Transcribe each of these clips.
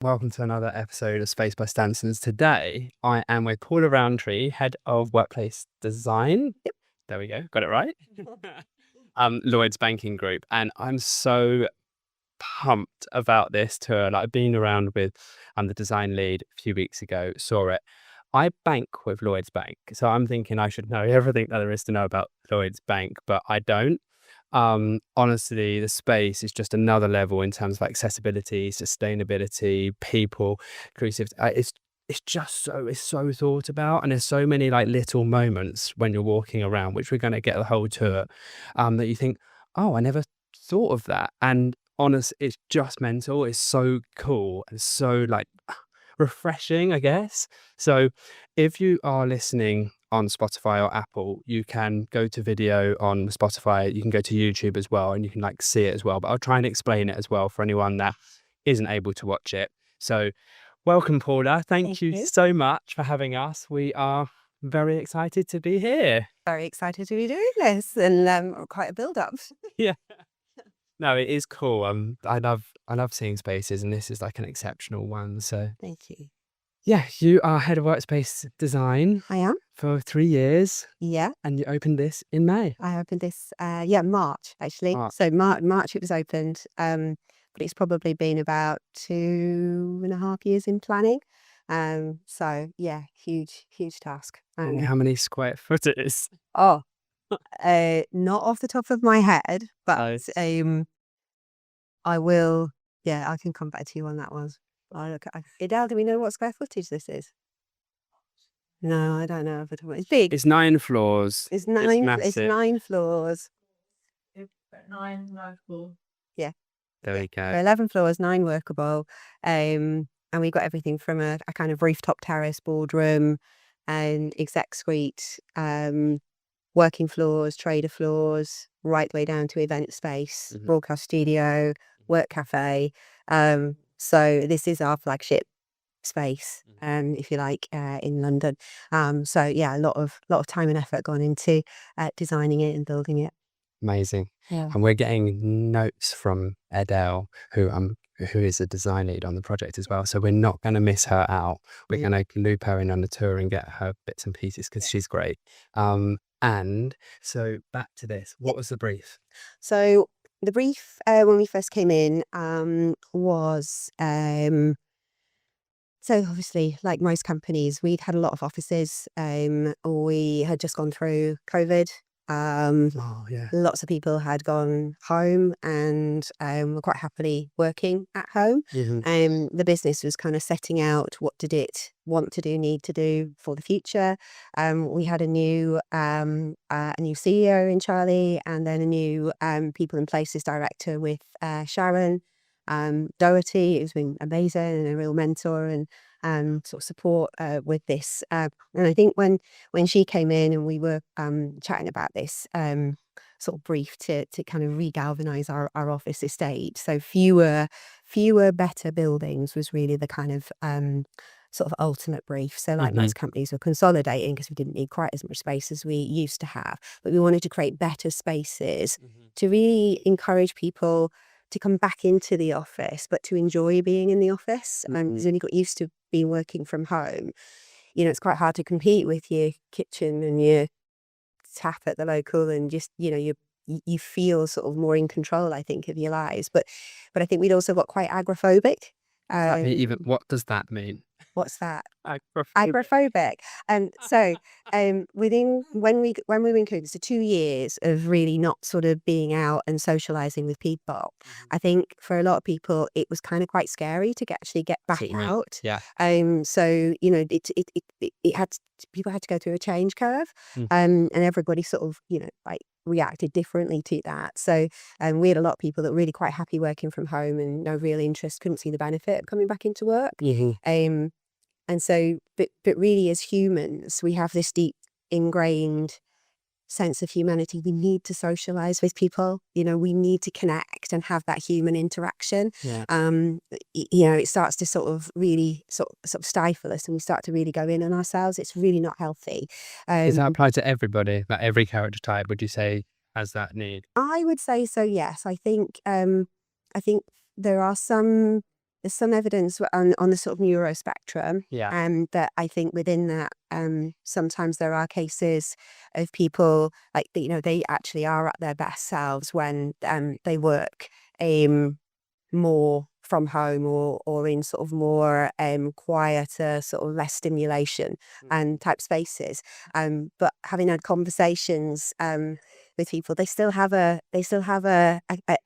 Welcome to another episode of Space by Stansons. Today, I am with Paula Roundtree, Head of Workplace Design. Yep. There we go. Got it right. Lloyds Banking Group. And I'm so pumped about this tour. Like, I've been around with the design lead a few weeks ago, saw it. I bank with Lloyds Bank. So I'm thinking I should know everything that there is to know about Lloyds Bank, but I don't. Honestly, the space is just another level in terms of accessibility, sustainability, people, inclusivity. It's so thought about, and there's so many like little moments when you're walking around, which we're going to get the whole tour, that you think, oh, I never thought of that. And honest, it's just mental. It's so cool and so like refreshing, I guess. So if you are listening on Spotify or Apple, you can go to video on Spotify. You can go to YouTube as well, and you can like see it as well. But I'll try and explain it as well for anyone that isn't able to watch it. So welcome, Paula. Thank you so much for having us. We are very excited to be here. Very excited to be doing this, and quite a build-up. Yeah. No, it is cool. I love seeing spaces, and this is like an exceptional one. So Thank you. yeah, you are head of Workspace Design. I am. For 3 years. Yeah. And you opened this in May. I opened this, March, actually. March. So March it was opened, but it's probably been about 2.5 years in planning. So yeah, huge task. How many square foot it is? Oh, not off the top of my head, but I will. Yeah, I can come back to you on that one. Idel, do we know what square footage this is? No, I don't know. It's big. It's 9 floors. It's 9. massive. It's 9 floors. 9 floors. Yeah. There we go. 11 floors, 9 workable. And we've got everything from a kind of rooftop terrace, boardroom, and exec suite, working floors, trader floors, right the way down to event space, broadcast studio, work cafe. So this is our flagship space, if you like, in London. So yeah, a lot of time and effort gone into designing it and building it. Amazing. Yeah. And we're getting notes from Adele, who is a design lead on the project as well. So we're not going to miss her out. We're going to loop her in on the tour and get her bits and pieces because she's great. And so back to this, what was the brief? So the brief when we first came in was so obviously, like most companies, we'd had a lot of offices. We had just gone through COVID. Lots of people had gone home and were quite happily working at home. The business was kind of setting out what did it want to do, need to do for the future. We had a new CEO in Charlie, and then a new people and places director with Sharon Doherty, who's been amazing and a real mentor and sort of support with this. And I think when she came in and we were chatting about this sort of brief to kind of re-galvanize our office estate, so fewer better buildings was really the kind of sort of ultimate brief. So like most companies were consolidating because we didn't need quite as much space as we used to have, but we wanted to create better spaces to really encourage people to come back into the office, but to enjoy being in the office. Because when you got used to being working from home, you know, it's quite hard to compete with your kitchen and your tap at the local, and just, you know, you feel sort of more in control, I think, of your lives. But I think we'd also got quite agoraphobic. What does that mean? What's that? Agoraphobic. And so when we were in COVID, so 2 years of really not sort of being out and socializing with people, I think for a lot of people it was kind of quite scary to actually get back out. Yeah. So you know, people had to go through a change curve, and everybody sort of, you know, like reacted differently to that. So we had a lot of people that were really quite happy working from home and no real interest, couldn't see the benefit of coming back into work. And so, but really as humans, we have this deep ingrained sense of humanity. We need to socialize with people, you know, we need to connect and have that human interaction. You know, it starts to sort of really sort of stifle us, and we start to really go in on ourselves. It's really not healthy. Does that apply to everybody? Like every character type, would you say, has that need? I would say so, yes. I think there are some there's some evidence on the sort of neuro spectrum. Yeah. But I think within that, sometimes there are cases of people like, they actually are at their best selves when they work more from home or in sort of more quieter, sort of less stimulation and type spaces. But having had conversations with people, they still have a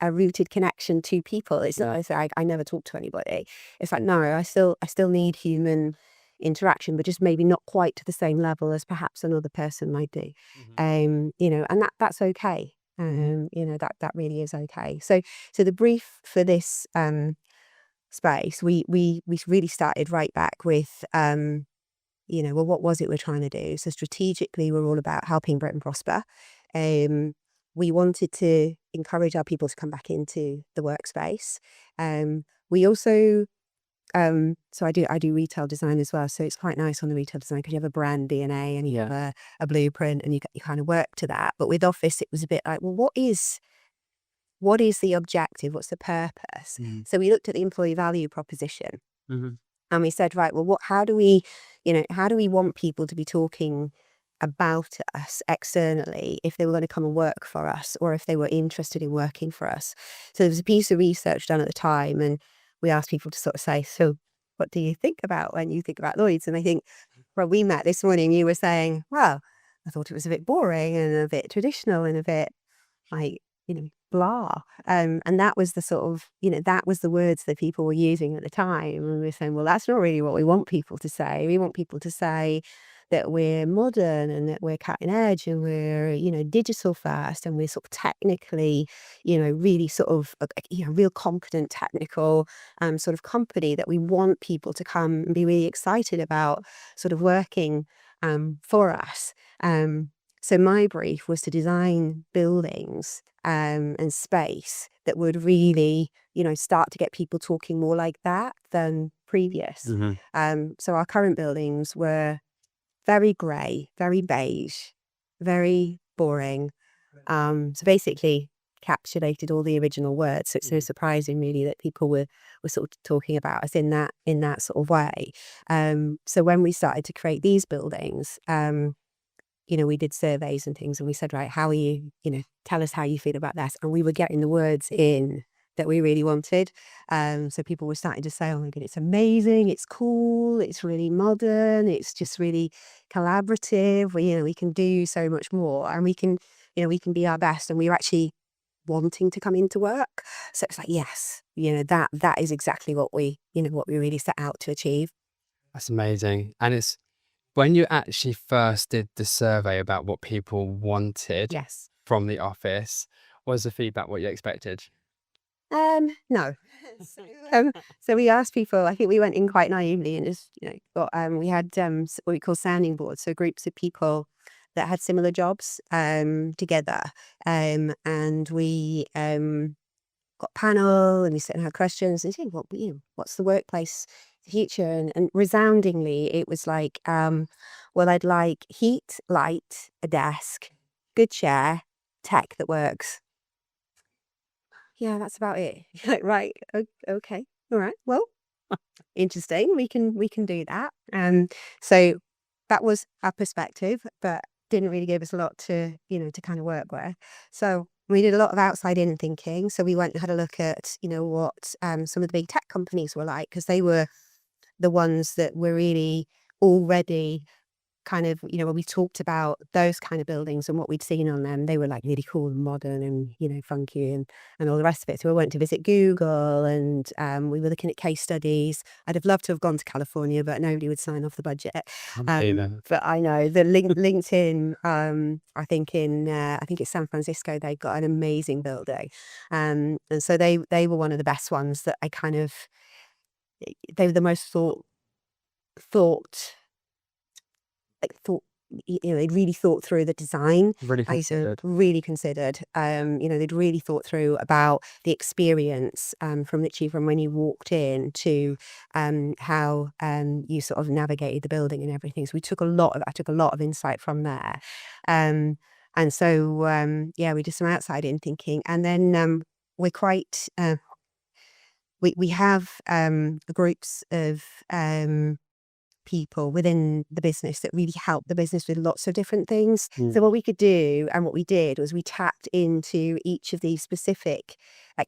rooted connection to people. It's not as like I never talk to anybody. It's like, no, I still need human interaction, but just maybe not quite to the same level as perhaps another person might do. And that's okay. That really is okay. So the brief for this space, we really started right back with well, what was it we're trying to do? So strategically, we're all about helping Britain prosper. We wanted to encourage our people to come back into the workspace. We also so I do retail design as well. So it's quite nice on the retail design because you have a brand DNA and you have a blueprint and you kind of work to that. But with office, it was a bit like, well, what is the objective? What's the purpose? So we looked at the employee value proposition and we said, right, well, how do we want people to be talking about us externally if they were going to come and work for us or if they were interested in working for us? So there was a piece of research done at the time and we asked people to sort of say, so what do you think about when you think about Lloyds? And I think, well, we met this morning, you were saying, well, I thought it was a bit boring and a bit traditional and a bit like, blah. And that was the sort of, that was the words that people were using at the time. And we were saying, well, that's not really what we want people to say. We want people to say that we're modern and that we're cutting edge and we're, digital first and we're sort of technically, really sort of, real competent technical sort of company that we want people to come and be really excited about sort of working for us. So my brief was to design buildings and space that would really, start to get people talking more like that than previous. So our current buildings were very grey, very beige, very boring. So basically encapsulated all the original words. So it's so surprising really that people were sort of talking about us in that sort of way. So when we started to create these buildings, we did surveys and things and we said, right, how are you, tell us how you feel about this. And we were getting the words in that we really wanted. So people were starting to say, oh my God, it's amazing, it's cool, it's really modern, it's just really collaborative. We can do so much more and we can be our best. And we were actually wanting to come into work. So it's like, yes, that is exactly what we really set out to achieve. That's amazing. And it's when you actually first did the survey about what people wanted Yes. from the office, was the feedback what you expected? No. So we asked people, I think we went in quite naively and just, we had what we call sounding boards. So groups of people that had similar jobs together. And we got a panel and we sit and had questions and say, well, what's the workplace future? And resoundingly, it was like, well, I'd like heat, light, a desk, good chair, tech that works. Yeah, that's about it. You're like, right, okay, all right, well, interesting. We can do that. So that was our perspective, but didn't really give us a lot to kind of work with. So we did a lot of outside in thinking. So we went and had a look at what some of the big tech companies were like, because they were the ones that were really already kind of, when we talked about those kind of buildings and what we'd seen on them, they were like really cool and modern and, funky and all the rest of it. So we went to visit Google and we were looking at case studies. I'd have loved to have gone to California, but nobody would sign off the budget. But I know the LinkedIn, I think it's San Francisco, they got an amazing building. And so they were one of the best ones that they were the most thought they'd really thought through the design. Really considered. Really considered. They'd really thought through about the experience from literally from when you walked in to how you sort of navigated the building and everything. So I took a lot of insight from there. And so we did some outside in thinking, and then we're quite we have groups of people within the business that really help the business with lots of different things. So what we could do, and what we did, was we tapped into each of these specific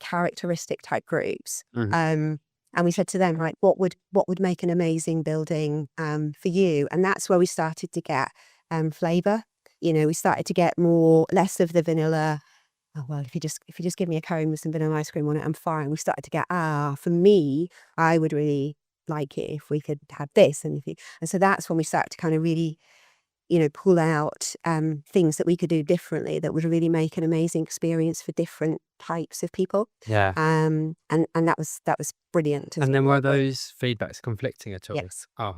characteristic type groups. And we said to them, right, what would make an amazing building for you? And that's where we started to get flavour. We started to get less of the vanilla. Oh, well, if you just give me a cone with some vanilla ice cream on it, I'm fine. We started to get, for me, I would really like it if we could have this. And so that's when we started to kind of really, pull out things that we could do differently that would really make an amazing experience for different types of people. Yeah. And that was brilliant. And then were those feedbacks conflicting at all? Yes. Oh,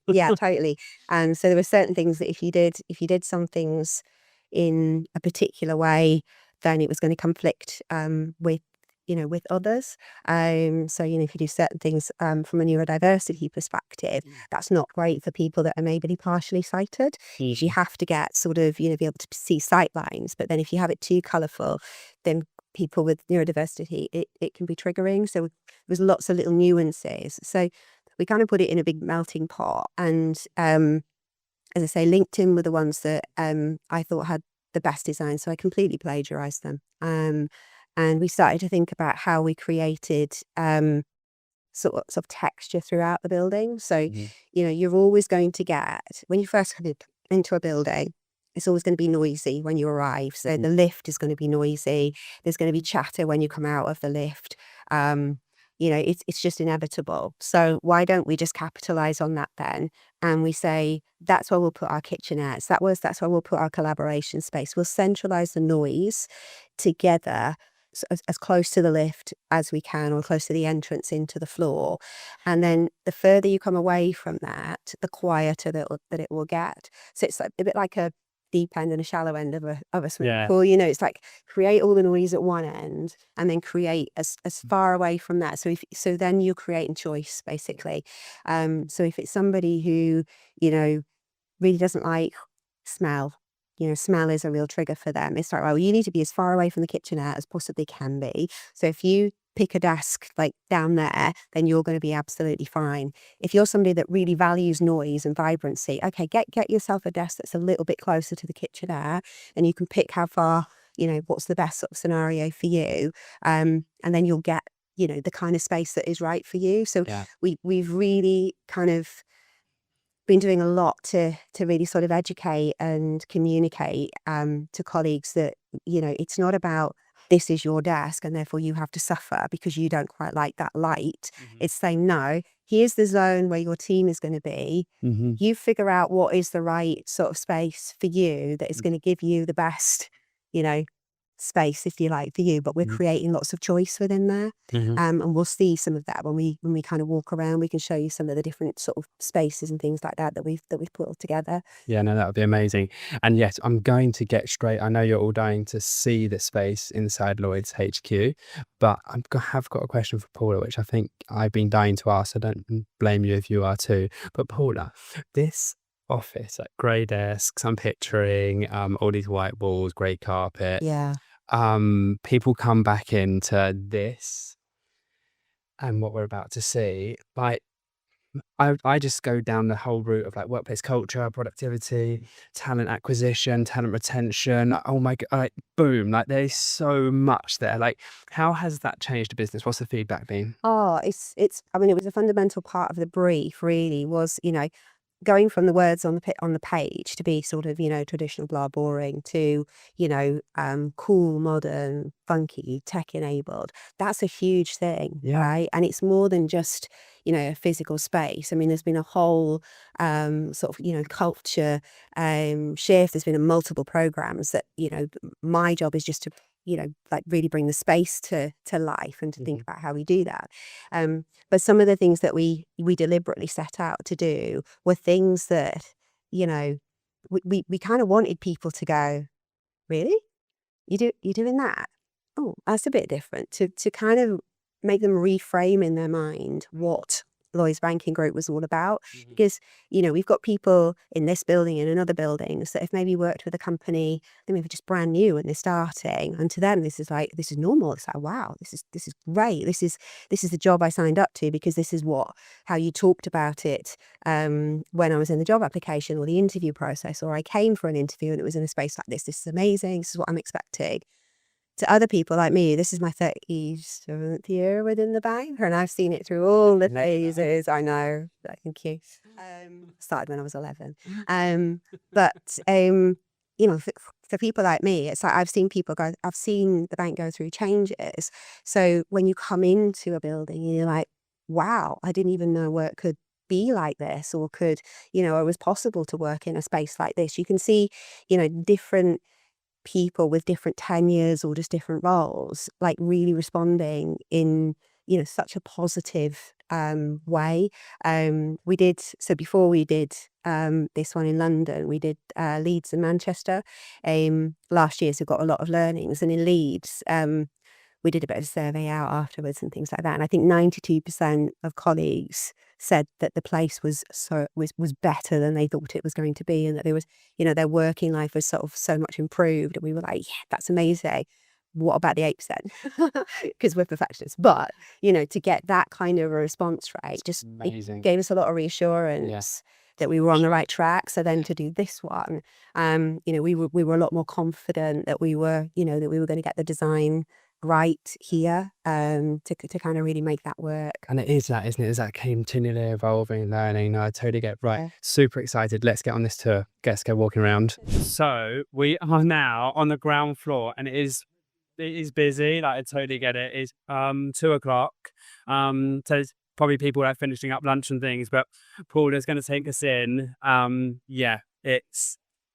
Yeah, totally. And so there were certain things that if you did some things in a particular way, then it was going to conflict with others. So if you do certain things from a neurodiversity perspective, that's not great for people that are maybe partially sighted. You have to get sort of be able to see sight lines. But then if you have it too colourful, then people with neurodiversity, it can be triggering. So there's lots of little nuances. So we kind of put it in a big melting pot. And as I say, LinkedIn were the ones that I thought had the best design. So I completely plagiarized them. And we started to think about how we created sort of texture throughout the building. So, you're always going to get, when you first come into a building, it's always going to be noisy when you arrive. So the lift is going to be noisy. There's going to be chatter when you come out of the lift. It's just inevitable. So why don't we just capitalize on that then? And we say, that's where we'll put our kitchenettes. That's where we'll put our collaboration space. We'll centralize the noise together as close to the lift as we can, or close to the entrance into the floor. And then the further you come away from that, the quieter that it will get. So it's a bit like a deep end and a shallow end of a swimming pool. It's like create all the noise at one end and then create as far away from that. So then you're creating choice, basically. So if it's somebody who, really doesn't like smell, smell is a real trigger for them. It's like, well, you need to be as far away from the kitchenette as possibly can be. So if you pick a desk like down there, then you're going to be absolutely fine. If you're somebody that really values noise and vibrancy, okay, get yourself a desk that's a little bit closer to the kitchenette, and you can pick how far, what's the best sort of scenario for you. And then you'll get, the kind of space that is right for you. So we've really kind of been doing a lot to really sort of educate and communicate to colleagues that, it's not about this is your desk and therefore you have to suffer because you don't quite like that light. It's saying, no, here's the zone where your team is going to be. You figure out what is the right sort of space for you that is going to give you the best, space, if you like, for you, but we're creating lots of choice within there. And we'll see some of that when we kind of walk around. We can show you some of the different sort of spaces and things like that we've put all together. Yeah, no, that would be amazing. And yes, I'm going to get straight. I know you're all dying to see the space inside Lloyd's HQ, but have got a question for Paula, which I think I've been dying to ask. I don't blame you if you are too. But Paula, this office, like grey desks, I'm picturing all these white walls, grey carpet. Yeah. People come back into this and what we're about to see, like I just go down the whole route of like workplace culture, productivity, talent acquisition, talent retention. Oh my god, like boom, like there's so much there. Like how has that changed the business? What's the feedback been? Oh, it's I mean, it was a fundamental part of the brief, really, was, going from the words on the page to be sort of, traditional, blah, boring, to, cool, modern, funky, tech enabled. That's a huge thing, right? And it's more than just, a physical space. I mean, there's been a whole sort of, culture shift. There's been multiple programs that, my job is just to, like really bring the space to life and to think about how we do that. But some of the things that we deliberately set out to do were things that, we kind of wanted people to go, really? You're doing that? Oh, that's a bit different. To kind of make them reframe in their mind what Lloyds Banking Group was all about. Because, we've got people in this building and in other buildings that have maybe worked with a company, they maybe just brand new and they're starting. And to them, this is normal. It's like, wow, this is great. This is the job I signed up to because this is how you talked about it when I was in the job application or the interview process, or I came for an interview and it was in a space like this. This is amazing. This is what I'm expecting. To other people like me, this is my 37th year within the bank, and I've seen it through all the phases. I know. Thank you. Started when I was 11. But for people like me, it's like I've seen the bank go through changes. So when you come into a building, you're like, wow, I didn't even know work could be like this, or it was possible to work in a space like this. You can see, different people with different tenures or just different roles, like really responding in, such a positive way. Before we did this one in London, we did Leeds and Manchester last year, so got a lot of learnings. And in Leeds, we did a bit of a survey out afterwards and things like that. And I think 92% of colleagues said that the place was better than they thought it was going to be, and that there was, their working life was sort of so much improved. And we were like, yeah, that's amazing. What about the 8%? Because we're perfectionists. But, to get that kind of a response rate, just Amazing. it gave us a lot of reassurance that we were on the right track. So then to do this one, we were a lot more confident that we were going to get the design right here to kind of really make that work. And it is that, isn't it? It's that continually evolving learning. No, I totally get right. Yeah. Super excited. Let's get on this tour. Let's go walking around. So we are now on the ground floor, and it is busy. Like, I totally get it. It's 2:00. So it's probably people are finishing up lunch and things, but Paul is going to take us in.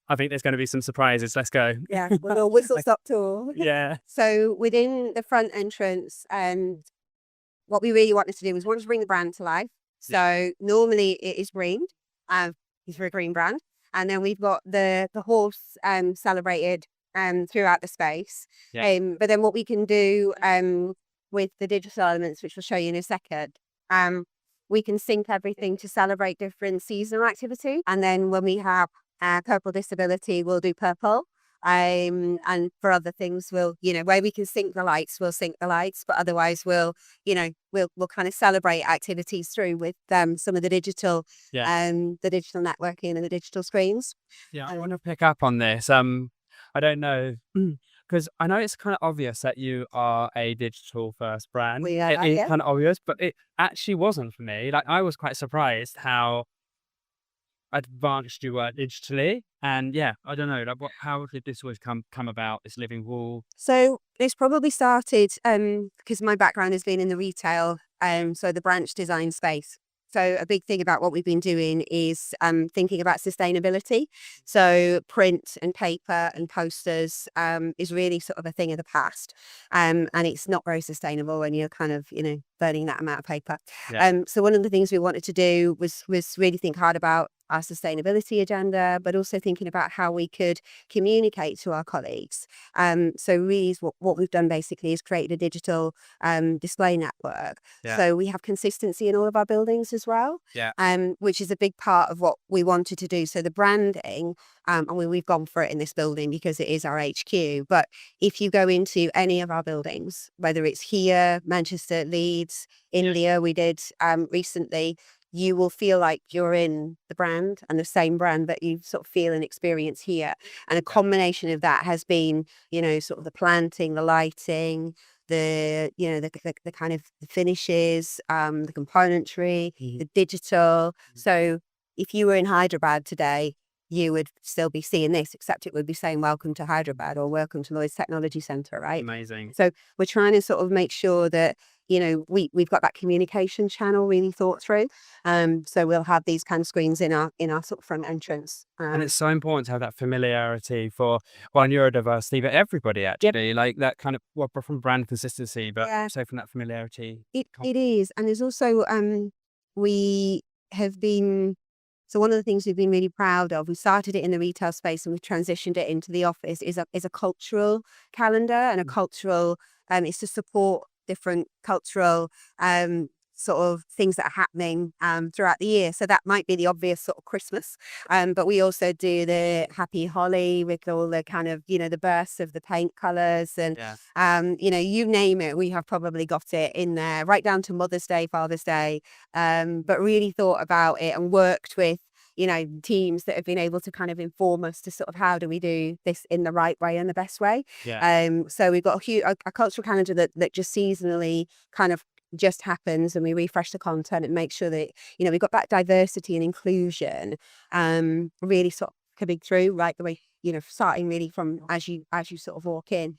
I think there's going to be some surprises. Let's go. Yeah, we're a whistle-stop tour. Yeah. So within the front entrance, what we really wanted to do was to bring the brand to life. So normally it is green. It's for a green brand. And then we've got the horse celebrated throughout the space. Yeah. But then what we can do with the digital elements, which we'll show you in a second, we can sync everything to celebrate different seasonal activity. And then when we have purple disability, we'll do purple. And for other things, we'll, where we can sync the lights, we'll sync the lights. But otherwise, we'll kind of celebrate activities through with some of the digital, the digital networking and the digital screens. Yeah, I want to pick up on this. I don't know, because I know it's kind of obvious that you are a digital first brand. It is kind of obvious, but it actually wasn't for me. Like, I was quite surprised how advanced you were digitally. And I don't know, like, how did this always come about, this living wall? So this probably started because my background has been in the retail, so the branch design space. So a big thing about what we've been doing is thinking about sustainability. So print and paper and posters is really sort of a thing of the past. And it's not very sustainable when you're kind of, burning that amount of paper. Yeah. So one of the things we wanted to do was really think hard about our sustainability agenda, but also thinking about how we could communicate to our colleagues. So really what we've done basically is create a digital display network. Yeah. So we have consistency in all of our buildings as well, which is a big part of what we wanted to do. So the branding, we've gone for it in this building because it is our HQ. But if you go into any of our buildings, whether it's here, Manchester, Leeds, India, we did recently, you will feel like you're in the brand and the same brand that you sort of feel and experience here. And a combination of that has been, sort of the planting, the lighting, the kind of the finishes, the componentry, the digital. So if you were in Hyderabad today, you would still be seeing this, except it would be saying welcome to Hyderabad or welcome to Lloyds Technology Centre, right? Amazing. So we're trying to sort of make sure that, we've got that communication channel really thought through. So we'll have these kind of screens in our sort of front entrance. And it's so important to have that familiarity for neurodiversity, but everybody actually, like that kind of, from brand consistency, but also from that familiarity. It is. And there's also, we have been, so one of the things we've been really proud of, we started it in the retail space and we've transitioned it into the office, is a cultural calendar and a cultural, it's to support different cultural sort of things that are happening throughout the year. So that might be the obvious sort of Christmas. But we also do the Happy Holly with all the kind of, the bursts of the paint colours and, you name it, we have probably got it in there, right down to Mother's Day, Father's Day, but really thought about it and worked with teams that have been able to kind of inform us to sort of how do we do this in the right way and the best way. So we've got a cultural calendar that just seasonally kind of just happens, and we refresh the content and make sure that we've got that diversity and inclusion really sort of coming through right the way, starting really from as you sort of walk in.